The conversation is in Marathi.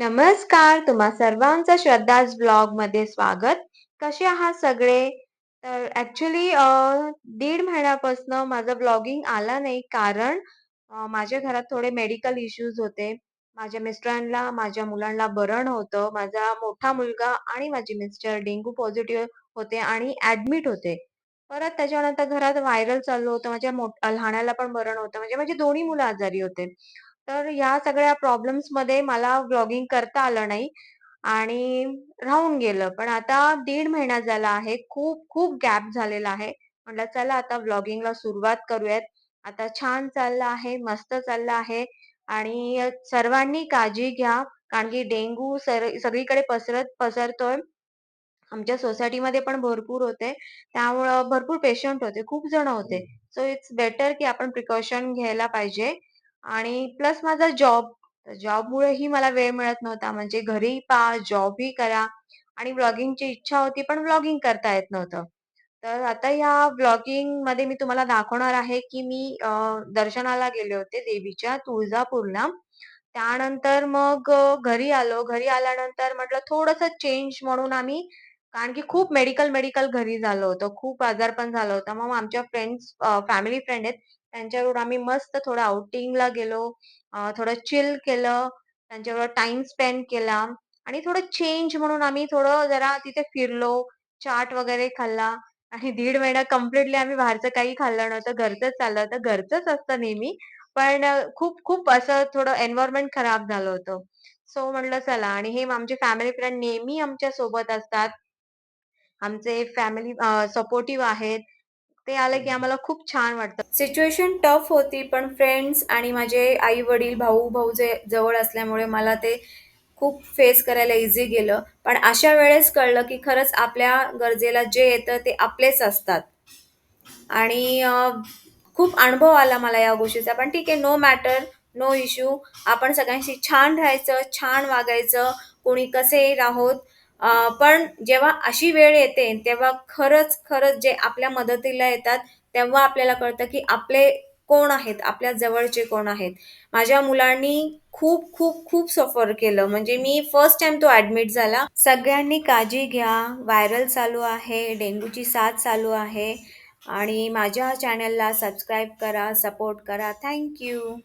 नमस्कार, तुम्हा सर्वांचं श्रद्धाज ब्लॉगमध्ये स्वागत. कसे आहात सगळे? तर ॲक्चुअली 1.5 महिन्यापासनं माझं ब्लॉगिंग आला नाही कारण माझ्या घरात थोडे मेडिकल इश्यूज होते. माझ्या मिस्टरांना, माझ्या मुलांना बरं नव्हतं. माझा मोठा मुलगा आणि माझे मिस्टर डेंग्यू पॉझिटिव्ह होते आणि ॲडमिट होते. परत त्याच्यानंतर घरात व्हायरल चालू होतं. माझ्या लहाण्याला पण बरं नव्हतं. म्हणजे माझी दोन्ही मुलं आजारी होते. तर ह्या सगळ्या प्रॉब्लेम्समध्ये मला व्लॉगिंग करता आलं नाही आणि राहून गेलं. पण आता 1.5 महिना झाला आहे. खूप खूप गॅप झालेला आहे. म्हटलं चला आता व्लॉगिंगला सुरुवात करूयात. आता छान चाललं आहे, मस्त चाललं आहे आणि सर्वांनी काळजी घ्या. कारण की डेंग्यू सगळीकडे पसरतोय. आमच्या सोसायटीमध्ये पण भरपूर होते. त्यामुळं भरपूर पेशंट होते. खूप जण होते. सो इट्स बेटर की आपण प्रिकॉशन घ्यायला पाहिजे. आणि प्लस माझा जॉब. जॉबमुळेही मला वेळ मिळत नव्हता. म्हणजे घरीही पहा, जॉबही करा आणि व्लॉगिंगची इच्छा होती, पण व्लॉगिंग करता येत नव्हतं. तर आता या व्लॉगिंगमध्ये मी तुम्हाला दाखवणार आहे, की मी दर्शनाला गेले होते देवीच्या तुळजापूरला. त्यानंतर मग घरी आलो. घरी आल्यानंतर म्हटलं थोडंसं चेंज म्हणून आम्ही कारण की खूप मेडिकल घरी झालं होतं. खूप आजारपण झालं होतं. मग आमच्या फॅमिली फ्रेंड आहेत. त्यांच्याबरोबर आम्ही मस्त थोडं आउटिंगला गेलो. थोडं चिल केलं. त्यांच्याबरोबर टाईम स्पेंड केला आणि थोडं चेंज म्हणून आम्ही थोडं जरा तिथे फिरलो. चाट वगैरे खाल्ला आणि 1.5 महिना कंप्लीटली आम्ही बाहेरचं काही खाल्लं नव्हतं. घरचंच चाललं होतं. घरचंच असतं नेहमी. पण खूप खूप असं थोडं एन्व्हायर्नमेंट खराब झालं होतं. सो म्हटलं चला आणि हे आमचे फॅमिली फ्रेंड नेहमी आमच्या सोबत असतात. आमचे फॅमिली सपोर्टिव्ह आहेत. ते आले की आम्हाला खूप छान वाटतं. सिच्युएशन टफ होती, पण फ्रेंड्स आणि माझे आई-वडील, भाऊ-भाऊजे जवळ असल्यामुळे मला ते खूप फेस करायला ईझी गेलं. पण अशा वेळेस कळलं की खरंच आपल्या गरजेला जे येतं ते आपलेच असतात. आणि खूप अनुभव आला मला या गोष्टीचा. पण ठीक आहे, नो मॅटर, नो इश्यू. आपण सगळ्यांशी छान राहायचं, छान वागायचं, कोणी कसेही राहोत. पण जेव्हा अशी वेळ येते, तेव्हा खरंच जे आपल्या मदतीला येतात, तेव्हा आपल्याला कळतं की आपले कोण आहेत, आपल्या जवळचे कोण आहेत. माझ्या मुलांनी खूप सफर केलं. म्हणजे मी फर्स्ट टाईम तो ॲडमिट झाला. सगळ्यांनी काळजी घ्या. व्हायरल चालू आहे, डेंग्यूची साथ चालू आहे आणि माझ्या चॅनलला सबस्क्राईब करा, सपोर्ट करा. Thank you.